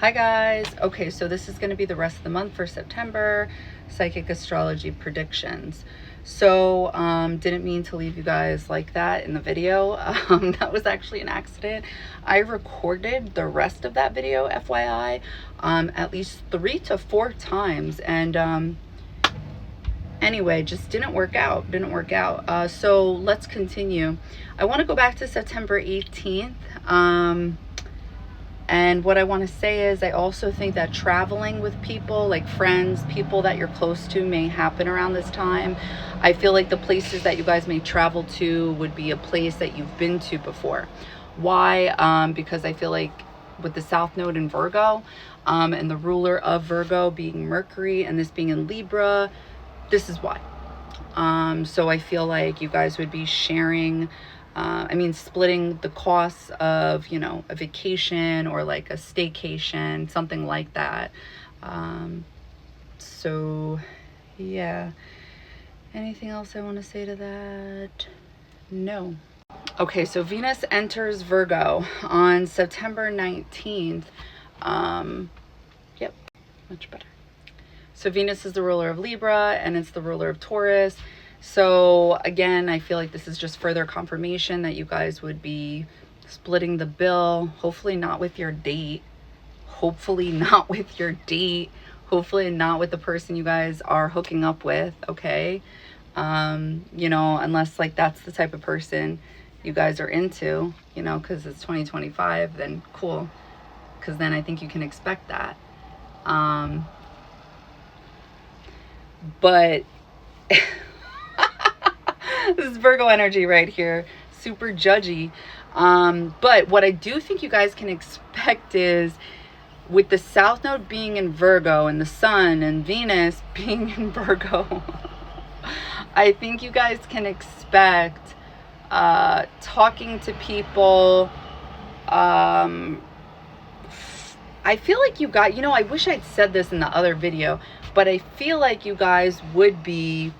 Hi guys. Okay, so this is going to be the rest of the month for September, psychic astrology predictions. So didn't mean to leave you guys like that in the video. That was actually an accident. I recorded the rest of that video, FYI, at least 3 to 4 times, and anyway, just didn't work out. So let's continue. I want to go back to September 18th. And what I want to say is I also think that traveling with people, like friends, people that you're close to, may happen around this time. I feel like the places that you guys may travel to would be a place that you've been to before. Why? Because I feel like with the South Node in Virgo, and the ruler of Virgo being Mercury, and this being in Libra, this is why. So I feel like you guys would be sharing, splitting the costs of, a vacation or like a staycation, something like that. So yeah. Anything else I want to say to that? No. Okay, so Venus enters Virgo on September 19th. Yep, much better. So Venus is the ruler of Libra and it's the ruler of Taurus. So again, I feel like this is just further confirmation that you guys would be splitting the bill. Hopefully not with your date. Hopefully not with the person you guys are hooking up with, okay? Unless like that's the type of person you guys are into, because it's 2025, then cool. Because then I think you can expect that. But this is Virgo energy right here, super judgy. But what I do think you guys can expect is, with the South Node being in Virgo and the Sun and Venus being in Virgo, I think you guys can expect talking to people. I feel like you got, I wish I'd said this in the other video, but I feel like you guys would be,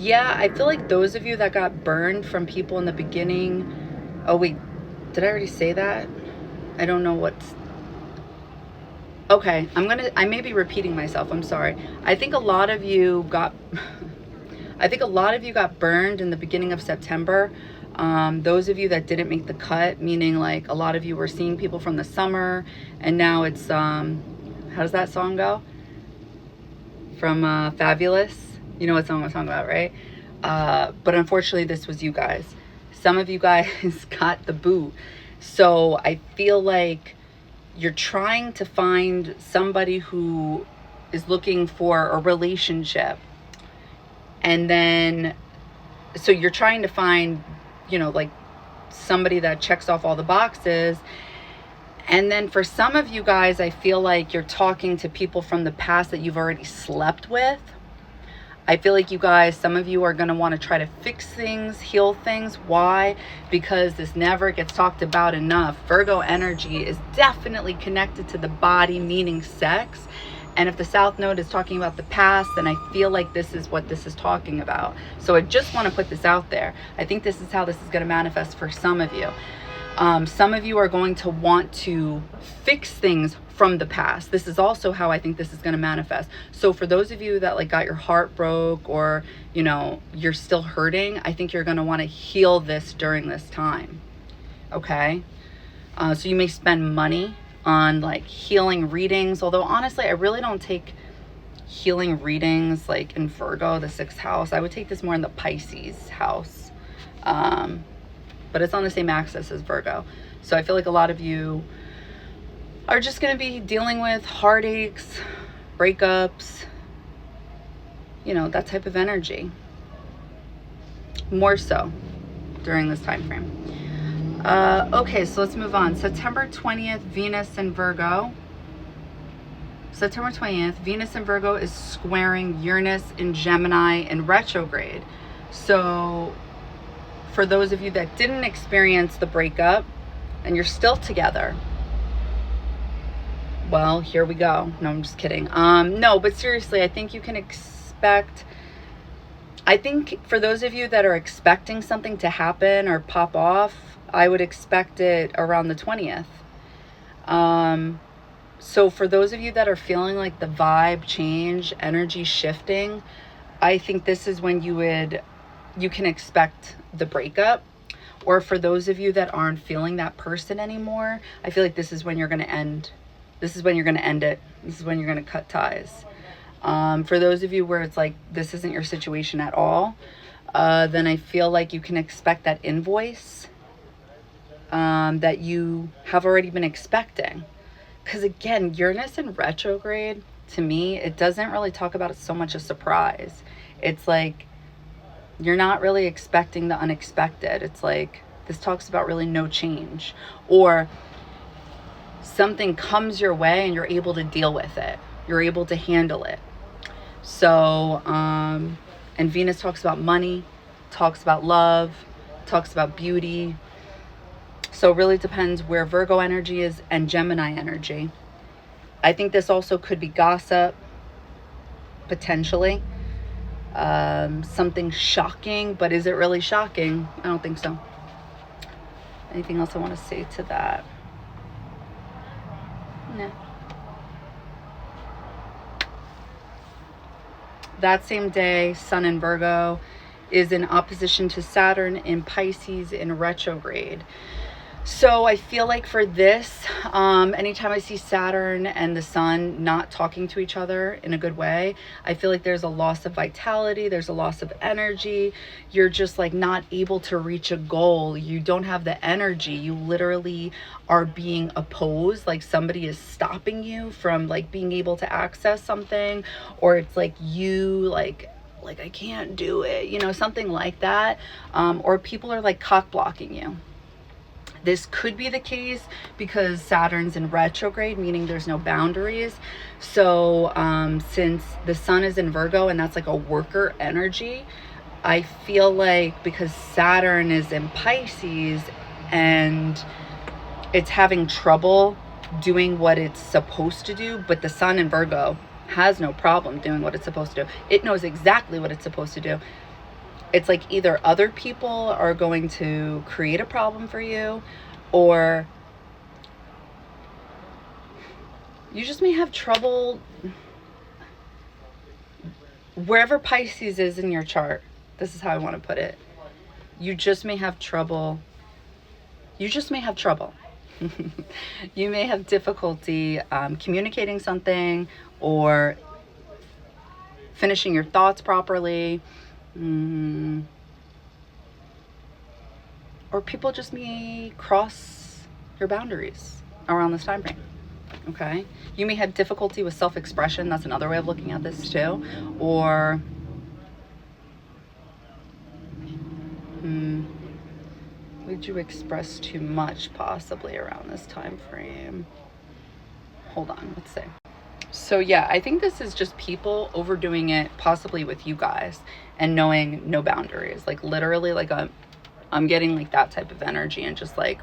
I feel like those of you that got burned from people in the beginning. Oh wait, did I already say that? I don't know what's, okay, I may be repeating myself, I'm sorry. I think a lot of you got burned in the beginning of September. Those of you that didn't make the cut, meaning like a lot of you were seeing people from the summer, and now it's how does that song go? From Fabulous. You know what song I'm talking about, right? But unfortunately, this was you guys. Some of you guys got the boot. So I feel like you're trying to find somebody who is looking for a relationship. And then, so you're trying to find, like somebody that checks off all the boxes. And then for some of you guys, I feel like you're talking to people from the past that you've already slept with. I feel like you guys, some of you are going to want to try to fix things, heal things. Why? Because this never gets talked about enough. Virgo energy is definitely connected to the body, meaning sex. And if the South Node is talking about the past, then I feel like this is what this is talking about. So I just want to put this out there. I think this is how this is going to manifest for some of you. Some of you are going to want to fix things from the past. This is also how I think this is going to manifest. So for those of you that like got your heart broke, or, you're still hurting, I think you're going to want to heal this during this time. Okay. So you may spend money on like healing readings. Although honestly, I really don't take healing readings like in Virgo, the 6th house. I would take this more in the Pisces house. But it's on the same axis as Virgo. So I feel like a lot of you are just going to be dealing with heartaches, breakups, that type of energy. More so during this time frame. Okay, so let's move on. September 20th, Venus in Virgo. September 20th, Venus in Virgo is squaring Uranus in Gemini in retrograde. So for those of you that didn't experience the breakup and you're still together, well, here we go. No, I'm just kidding. No, but seriously, I think you can expect, I think for those of you that are expecting something to happen or pop off, I would expect it around the 20th. So for those of you that are feeling like the vibe change, energy shifting, I think this is when you can expect the breakup. Or for those of you that aren't feeling that person anymore, I feel like this is when you're going to end. This is when you're going to end it. This is when you're going to cut ties. For those of you where it's like this isn't your situation at all, then I feel like you can expect that invoice that you have already been expecting. Because again, Uranus in retrograde, to me, it doesn't really talk about it so much a surprise. It's like you're not really expecting the unexpected. It's like this talks about really no change, or something comes your way and you're able to deal with it. You're able to handle it. So, and Venus talks about money, talks about love, talks about beauty. So it really depends where Virgo energy is and Gemini energy. I think this also could be gossip, potentially. Something shocking, but is it really shocking? I don't think so. Anything else I want to say to that? No. That same day, Sun in Virgo is in opposition to Saturn in Pisces in retrograde. So I feel like for this, anytime I see Saturn and the Sun not talking to each other in a good way, I feel like there's a loss of vitality, there's a loss of energy. You're just like not able to reach a goal. You don't have the energy. You literally are being opposed, like somebody is stopping you from like being able to access something, or it's like you like I can't do it, you know, something like that. Or people are like cock blocking you. This could be the case because Saturn's in retrograde, meaning there's no boundaries. So since the Sun is in Virgo and that's like a worker energy, I feel like because Saturn is in Pisces and it's having trouble doing what it's supposed to do, but the Sun in Virgo has no problem doing what it's supposed to do. It knows exactly what it's supposed to do. It's like either other people are going to create a problem for you, or you just may have trouble wherever Pisces is in your chart. This is how I want to put it. You just may have trouble. You may have difficulty communicating something or finishing your thoughts properly. Or people just may cross your boundaries around this time frame. Okay, you may have difficulty with self-expression. That's another way of looking at this too. Or would you express too much possibly around this time frame? Hold on, let's see. So yeah, I think this is just people overdoing it, possibly with you guys, and knowing no boundaries. Like literally, like I'm getting like that type of energy and just like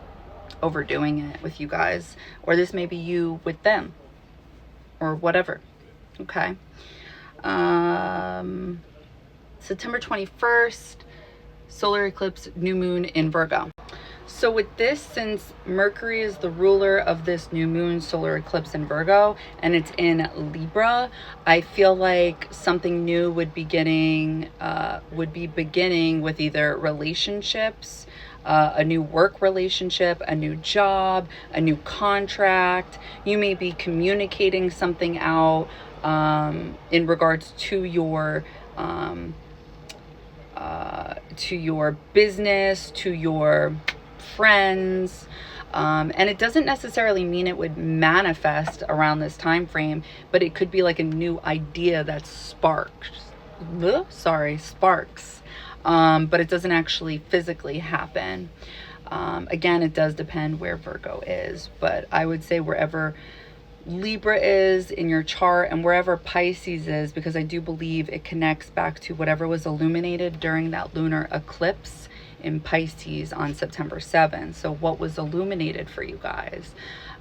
overdoing it with you guys. Or this may be you with them or whatever. Okay. September 21st, solar eclipse, new moon in Virgo. So with this, since Mercury is the ruler of this new moon solar eclipse in Virgo and it's in Libra, I feel like something new would be beginning with either relationships, a new work relationship, a new job, a new contract. You may be communicating something out in regards to your business, to your friends, and it doesn't necessarily mean it would manifest around this time frame, but it could be like a new idea that sparks, but it doesn't actually physically happen. Again, it does depend where Virgo is, but I would say wherever Libra is in your chart and wherever Pisces is, because I do believe it connects back to whatever was illuminated during that lunar eclipse in Pisces on September 7th. So what was illuminated for you guys?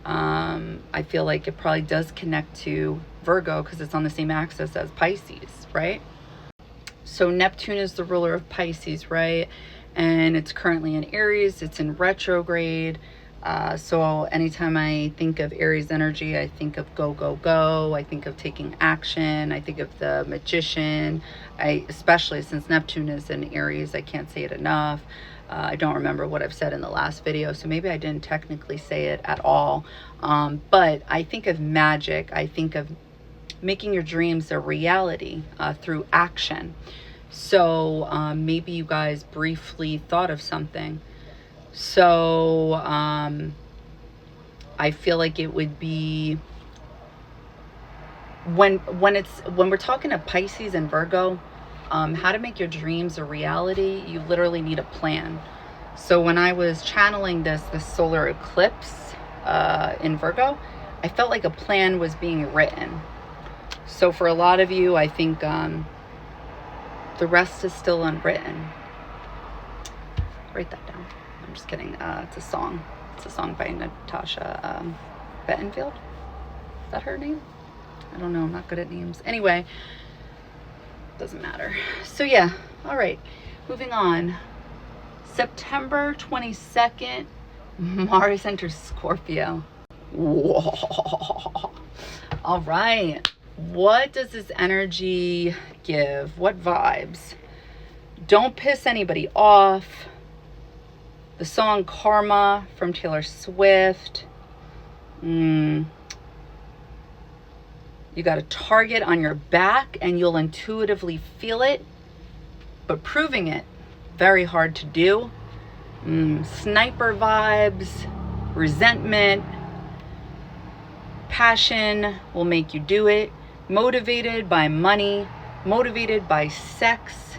I feel like it probably does connect to Virgo because it's on the same axis as Pisces, right? So Neptune is the ruler of Pisces, right? And it's currently in Aries. It's in retrograde. So anytime I think of Aries energy, I think of go, go, go. I think of taking action. I think of the Magician. Especially since Neptune is in Aries, I can't say it enough. I don't remember what I've said in the last video, so maybe I didn't technically say it at all. But I think of magic. I think of making your dreams a reality through action. So maybe you guys briefly thought of something. So I feel like it would be when we're talking to Pisces and Virgo, how to make your dreams a reality, you literally need a plan. So when I was channeling this solar eclipse in Virgo, I felt like a plan was being written. So for a lot of you, I think the rest is still unwritten. Write that down. I'm just kidding. It's a song. It's a song by Natasha Bettenfield. Is that her name? I don't know. I'm not good at names. Anyway, doesn't matter. So yeah. All right. Moving on. September 22nd, Mars enters Scorpio. Whoa. All right. What does this energy give? What vibes? Don't piss anybody off. The song Karma from Taylor Swift. You got a target on your back and you'll intuitively feel it, but proving it, very hard to do. Sniper vibes, resentment, passion will make you do it. Motivated by money, motivated by sex,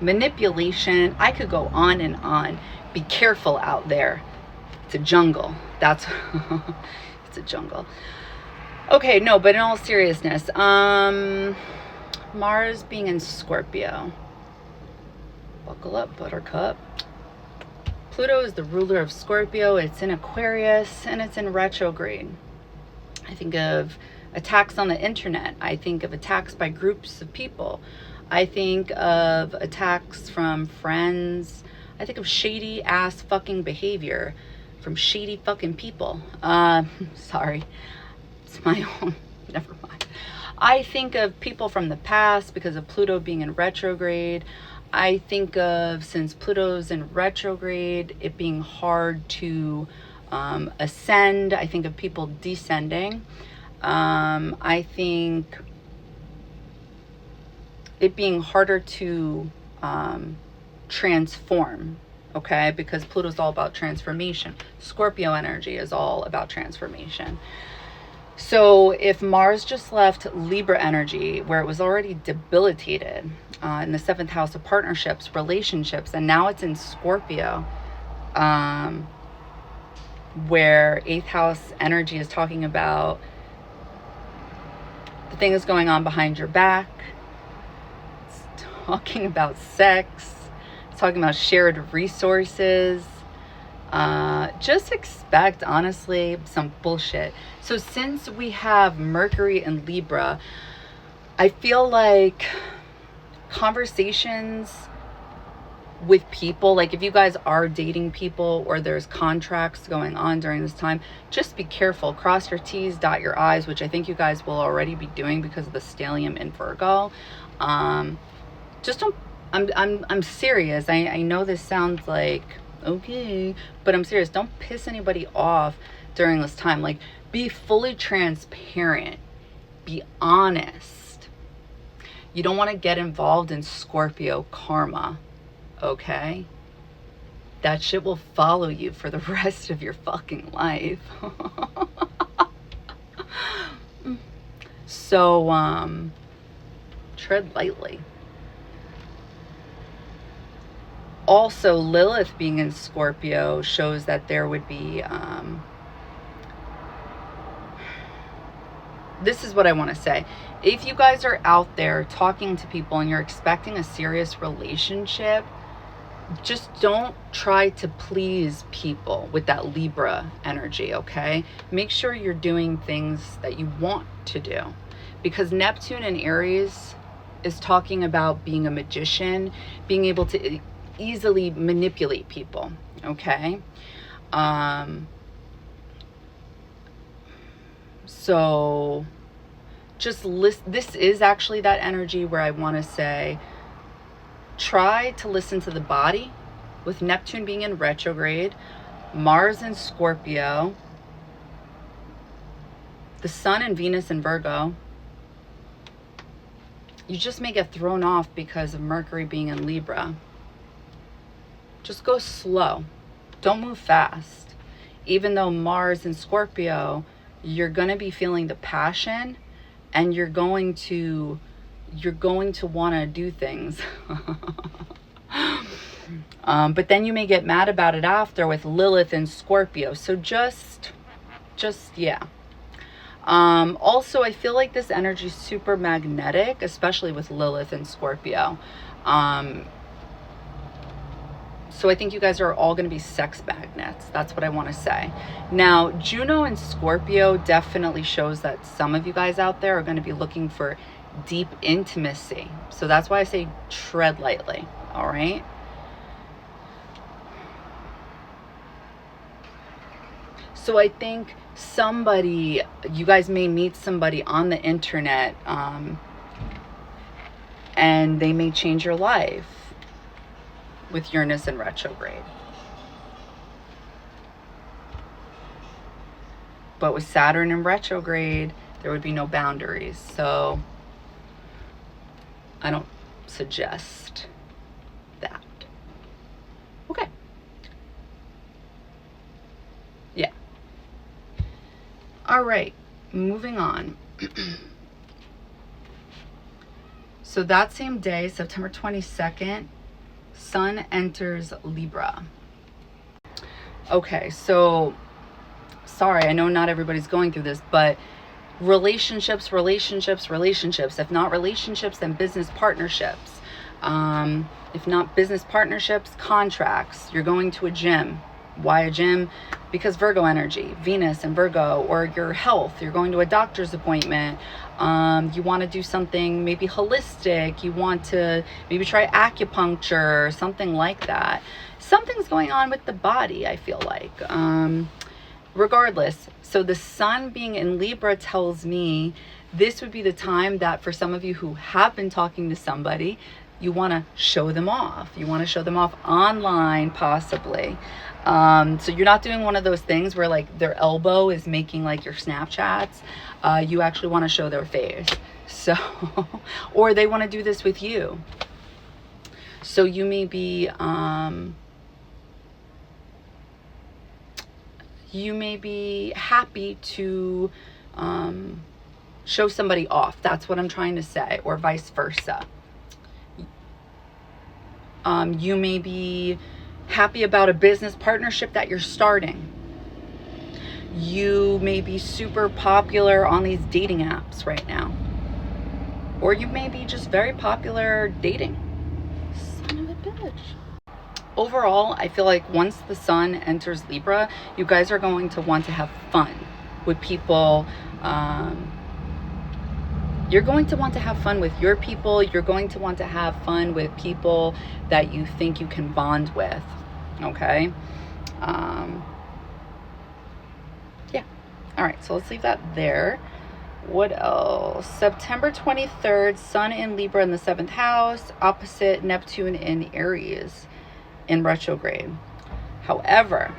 manipulation. I could go on and on. Be careful out there. It's a jungle. That's it's a jungle. Okay, no, but in all seriousness, Mars being in Scorpio. Buckle up, buttercup. Pluto is the ruler of Scorpio. It's in Aquarius and it's in retrograde. I think of attacks on the internet. I think of attacks by groups of people. I think of attacks from friends. I think of shady ass fucking behavior from shady fucking people. Sorry. It's my own. Never mind. I think of people from the past because of Pluto being in retrograde. I think of, since Pluto's in retrograde, it being hard to ascend. I think of people descending. I think it being harder to transform, okay? Because Pluto's all about transformation. Scorpio energy is all about transformation. So if Mars just left Libra energy, where it was already debilitated in the 7th house of partnerships, relationships, and now it's in Scorpio, where 8th house energy is talking about the thing is going on behind your back. It's talking about sex. It's talking about shared resources. Just expect, honestly, some bullshit. So since we have Mercury in Libra, I feel like conversations with people, like if you guys are dating people or there's contracts going on during this time, just be careful. Cross your T's, dot your I's, which I think you guys will already be doing because of the stellium in Virgo. Just don't, I'm serious. I know this sounds like, okay, but I'm serious. Don't piss anybody off during this time. Like, be fully transparent. Be honest. You don't want to get involved in Scorpio karma. Okay? That shit will follow you for the rest of your fucking life. So, tread lightly. Also, Lilith being in Scorpio shows that there would be, this is what I want to say. If you guys are out there talking to people and you're expecting a serious relationship, just don't try to please people with that Libra energy, okay? Make sure you're doing things that you want to do. Because Neptune in Aries is talking about being a magician, being able to easily manipulate people, okay? So just this is actually that energy where I want to say, try to listen to the body. With Neptune being in retrograde, Mars in Scorpio, the Sun and Venus in Virgo, you just may get thrown off because of Mercury being in Libra. Just go slow. Don't move fast. Even though Mars in Scorpio, you're going to be feeling the passion, and you're going to want to do things. But then you may get mad about it after with Lilith in Scorpio. So just yeah. Also, I feel like this energy is super magnetic, especially with Lilith and Scorpio. So I think you guys are all going to be sex magnets. That's what I want to say. Now, Juno and Scorpio definitely shows that some of you guys out there are going to be looking for deep intimacy. So that's why I say tread lightly. All right. So I think you guys may meet somebody on the internet, and they may change your life with Uranus in retrograde. But with Saturn in retrograde, there would be no boundaries. So I don't suggest that. Okay. Yeah. All right, moving on. So that same day, September 22nd, Sun enters Libra. Okay, so sorry, I know not everybody's going through this, but relationships. If not relationships, then business partnerships. If not business partnerships, contracts. You're going to a gym. Why a gym? Because Virgo energy, Venus and Virgo. Or your health, you're going to a doctor's appointment. You want to do something maybe holistic. You want to maybe try acupuncture, something like that. Something's going on with the body, I feel like. Regardless, so the Sun being in Libra tells me this would be the time that for some of you who have been talking to somebody, you want to show them off. You want to show them off online, possibly. So you're not doing one of those things where like their elbow is making like your Snapchats. You actually want to show their face. So, or they want to do this with you. So you may be, happy to show somebody off. That's what I'm trying to say, or vice versa. You may be happy about a business partnership that you're starting. You may be super popular on these dating apps right now. Or you may be just very popular dating. Son of a bitch. Overall, I feel like once the Sun enters Libra, you guys are going to want to have fun with people. You're going to want to have fun with your people. You're going to want to have fun with people that you think you can bond with. Okay? Yeah. All right, so let's leave that there. What else? September 23rd, Sun in Libra in the 7th house, opposite Neptune in Aries in retrograde. However,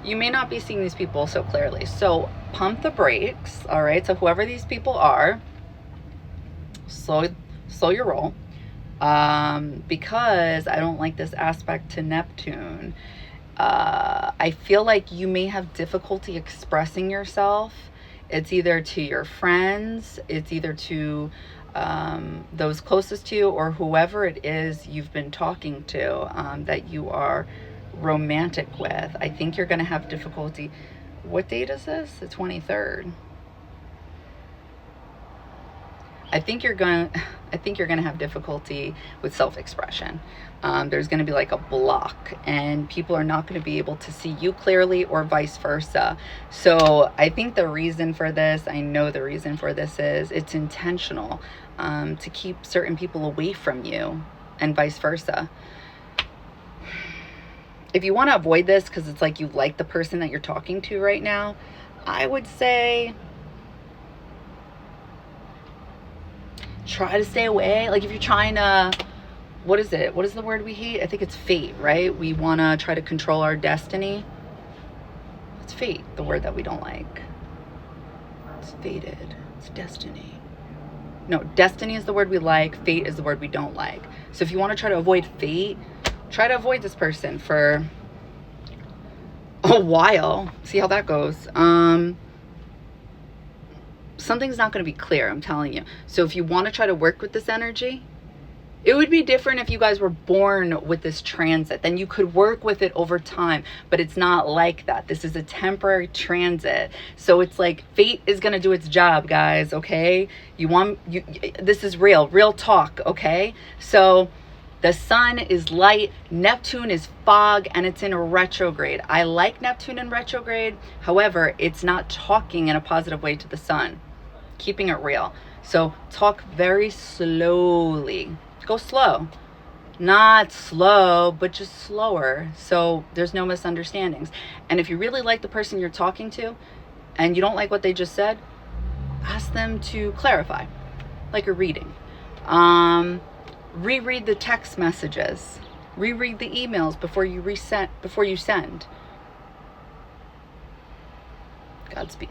you may not be seeing these people so clearly. So pump the brakes, all right? So whoever these people are, slow your roll, because I don't like this aspect to Neptune. I feel like you may have difficulty expressing yourself. It's either to your friends, it's either to those closest to you, or whoever it is you've been talking to that you are romantic with. I think you're going to have difficulty. What date is this? The 23rd. I think you're going I think you're going to have difficulty with self-expression. There's going to be like a block, and people are not going to be able to see you clearly, or vice versa. So I think the reason for this, I know the reason for this is it's intentional, to keep certain people away from you, and vice versa. If you want to avoid this because it's like you like the person that you're talking to right now, I would say try to stay away. Like if you're trying to, what is it? What is the word we hate? I think it's fate, right? We want to try to control our destiny. It's fate, the word that we don't like. It's fated. It's destiny. No, destiny is the word we like. Fate is the word we don't like. So if you want to try to avoid fate, try to avoid this person for a while. See how that goes. Something's not going to be clear, I'm telling you. So if you want to try to work with this energy, it would be different if you guys were born with this transit. Then you could work with it over time, but it's not like that. This is a temporary transit. So it's like fate is going to do its job, guys, okay? This is real talk, okay? So the sun is light, Neptune is fog, and it's in retrograde. I like Neptune in retrograde. However, it's not talking in a positive way to the sun. Keeping it real. So talk very slowly. Go slow. Not slow, but just slower. So there's no misunderstandings. And if you really like the person you're talking to and you don't like what they just said, ask them to clarify, like you're reading. Reread the text messages. Reread the emails before you send. Godspeed.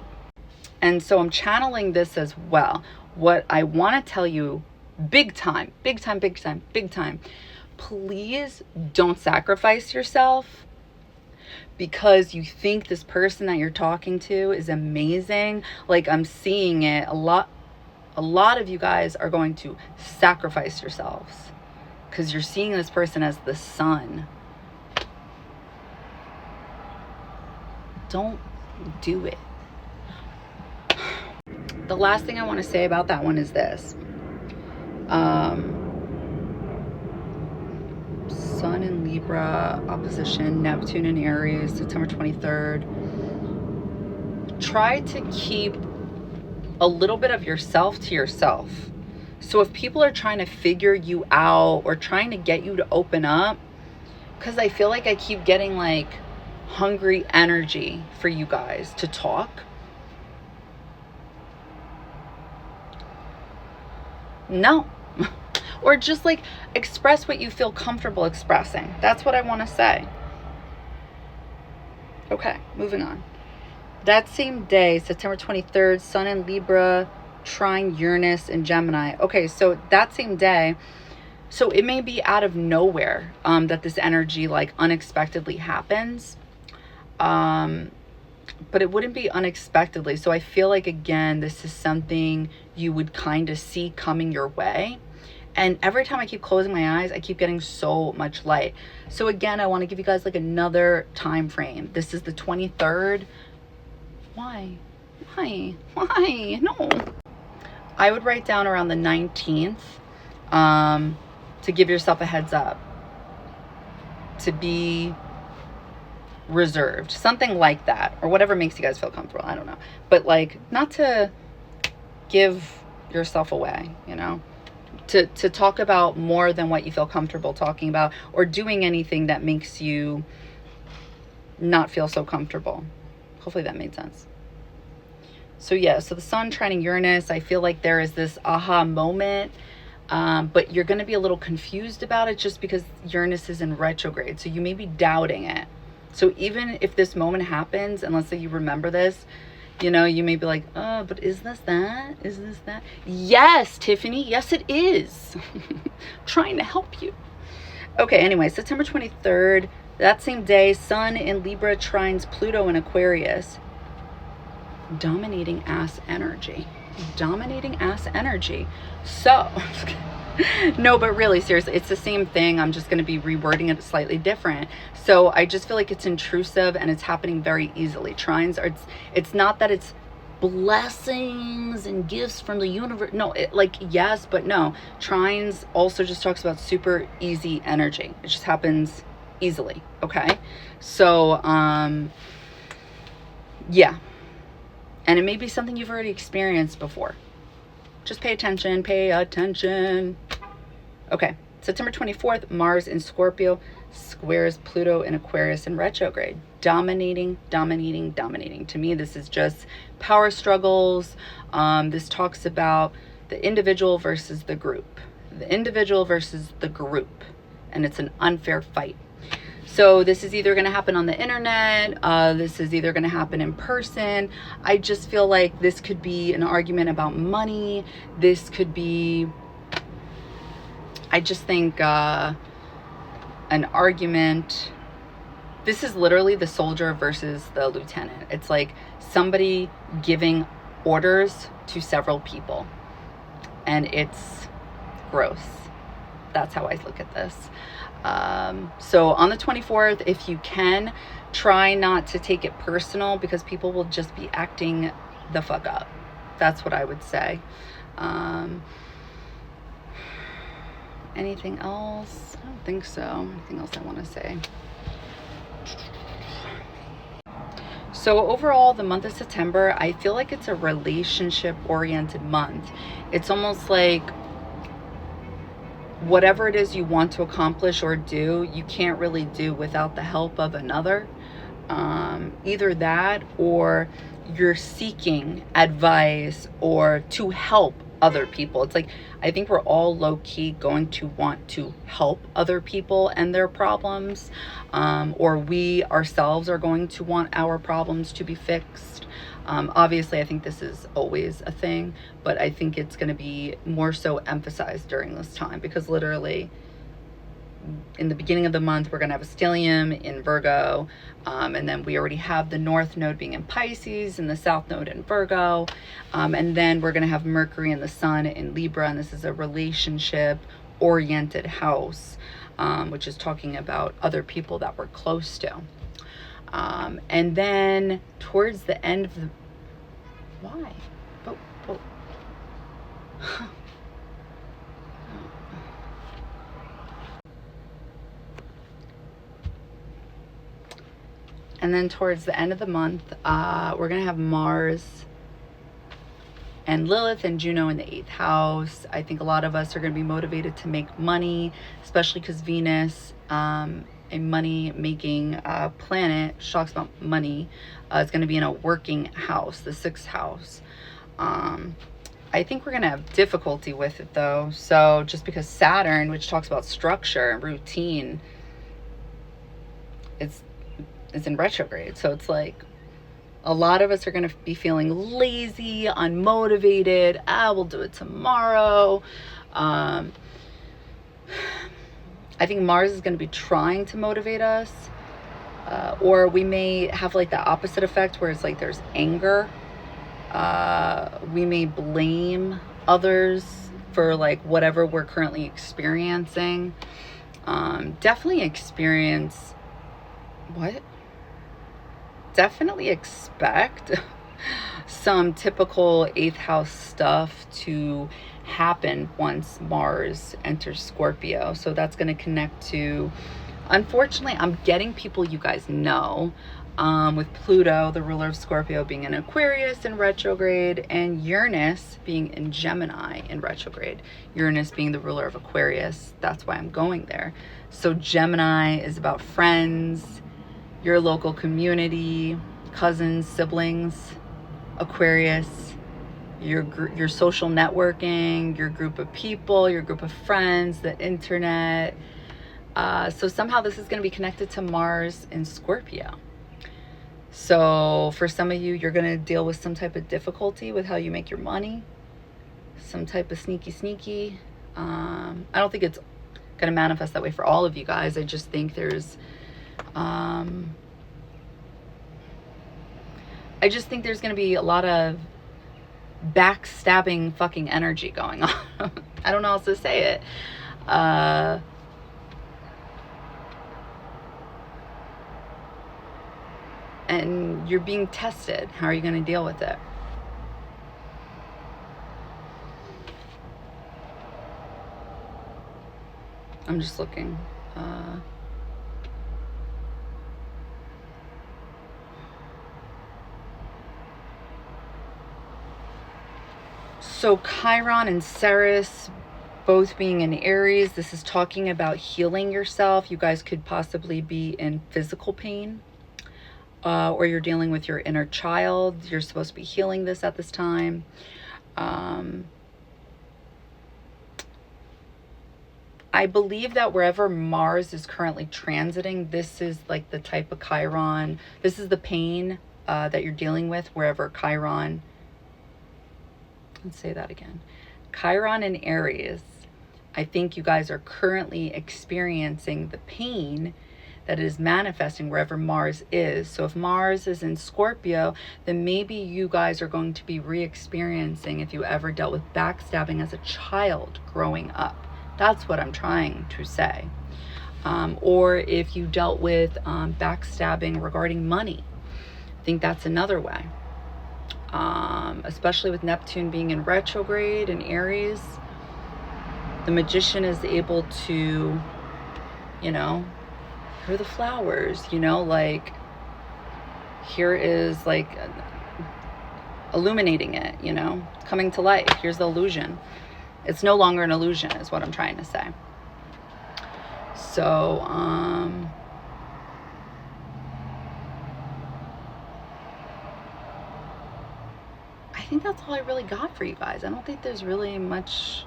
And so I'm channeling this as well. What I want to tell you, big time, please don't sacrifice yourself because you think this person that you're talking to is amazing. Like I'm seeing it a lot of you guys are going to sacrifice yourselves because you're seeing this person as the sun. Don't do it. The last thing I want to say about that one is this. Sun in Libra, opposition, Neptune in Aries, September 23rd. Try to keep a little bit of yourself to yourself. So if people are trying to figure you out or trying to get you to open up, because I feel like I keep getting like hungry energy for you guys to talk. No. Or just like express what you feel comfortable expressing. That's what I want to say. Okay, moving on. That same day, September 23rd, Sun in Libra, trine Uranus in Gemini. Okay, so that same day, so it may be out of nowhere that this energy like unexpectedly happens. But it wouldn't be unexpectedly. So I feel like, again, this is something you would kind of see coming your way. And every time I keep closing my eyes, I keep getting so much light. So again, I want to give you guys like another time frame. This is the 23rd. Why? No. I would write down around the 19th to give yourself a heads up. To be reserved, something like that, or whatever makes you guys feel comfortable. I don't know, but like not to give yourself away, you know, to talk about more than what you feel comfortable talking about, or doing anything that makes you not feel so comfortable. Hopefully that made sense. So yeah, so the sun trining Uranus, I feel like there is this aha moment, but you're going to be a little confused about it just because Uranus is in retrograde, so you may be doubting it. So even if this moment happens, and let's say you remember this, you know, you may be like, oh, but is this that? Is this that? Yes, Tiffany. Yes, it is. Trying to help you. Okay, anyway, September 23rd, that same day, Sun in Libra trines Pluto in Aquarius. Dominating ass energy. So, no, but really, seriously, it's the same thing. I'm just going to be rewording it slightly different. So I just feel like it's intrusive and it's happening very easily. Trines are, it's not that it's blessings and gifts from the universe. No, like, yes, but no. Trines also just talks about super easy energy. It just happens easily. Okay. So, yeah. And it may be something you've already experienced before. Just pay attention, pay attention. Okay. September 24th, Mars in Scorpio squares Pluto in Aquarius in retrograde. Dominating, dominating, dominating. To me, this is just power struggles. This talks about the individual versus the group. The individual versus the group. And it's an unfair fight. So this is either going to happen on the internet. This is either going to happen in person. I just feel like this could be an argument about money. This could be, I just think, an argument. This is literally the soldier versus the lieutenant. It's like somebody giving orders to several people. And it's gross. That's how I look at this. So on the 24th, if you can, try not to take it personal, because people will just be acting the fuck up. That's what I would say. Anything else? I don't think so. Anything else I want to say? So overall, the month of September, I feel like it's a relationship-oriented month. It's almost like whatever it is you want to accomplish or do, you can't really do without the help of another. Either that, or you're seeking advice or to help other people. It's like, I think we're all low-key going to want to help other people and their problems, or we ourselves are going to want our problems to be fixed. Obviously, I think this is always a thing, but I think it's going to be more so emphasized during this time, because literally in the beginning of the month, we're going to have a stellium in Virgo, and then we already have the North Node being in Pisces and the South Node in Virgo, and then we're going to have Mercury and the Sun in Libra, and this is a relationship-oriented house, which is talking about other people that we're close to. And then towards the end of the... Why? Oh. And then towards the end of the month, we're going to have Mars and Lilith and Juno in the 8th house. I think a lot of us are going to be motivated to make money, especially because Venus, a money-making planet, which talks about money, is going to be in a working house, the 6th house. I think we're going to have difficulty with it, though. So just because Saturn, which talks about structure and routine, is in retrograde. So it's like a lot of us are going to be feeling lazy, unmotivated. We'll do it tomorrow. I think Mars is going to be trying to motivate us, or we may have like the opposite effect where it's like there's anger. We may blame others for like whatever we're currently experiencing. Definitely experience what? Definitely expect some typical 8th house stuff to happen once Mars enters Scorpio. So that's going to connect to, unfortunately, I'm getting people you guys know, with Pluto, the ruler of Scorpio, being in Aquarius in retrograde, and Uranus being in Gemini in retrograde. Uranus being the ruler of Aquarius. That's why I'm going there. So Gemini is about friends, your local community, cousins, siblings. Aquarius, your social networking, your group of people, your group of friends, the internet. So somehow this is going to be connected to Mars in Scorpio. So for some of you, you're going to deal with some type of difficulty with how you make your money, some type of sneaky. I don't think it's going to manifest that way for all of you guys. I just think there's going to be a lot of backstabbing fucking energy going on. I don't know how else to say it. And you're being tested. How are you going to deal with it? I'm just looking. So Chiron and Ceres both being in Aries, this is talking about healing yourself. You guys could possibly be in physical pain, or you're dealing with your inner child. You're supposed to be healing this at this time. I believe that wherever Mars is currently transiting, this is like the type of Chiron. This is the pain that you're dealing with wherever Chiron. Let's say that again. Chiron and Aries. I think you guys are currently experiencing the pain that is manifesting wherever Mars is. So if Mars is in Scorpio, then maybe you guys are going to be re-experiencing if you ever dealt with backstabbing as a child growing up. That's what I'm trying to say. Or if you dealt with backstabbing regarding money. I think that's another way. Especially with Neptune being in retrograde in Aries, the magician is able to, you know, here are the flowers, you know, like here is like illuminating it, you know, coming to life. Here's the illusion. It's no longer an illusion is what I'm trying to say. So, I think that's all I really got for you guys. I don't think there's really much.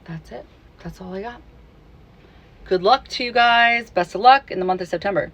That's it. That's all I got. Good luck to you guys. Best of luck in the month of September.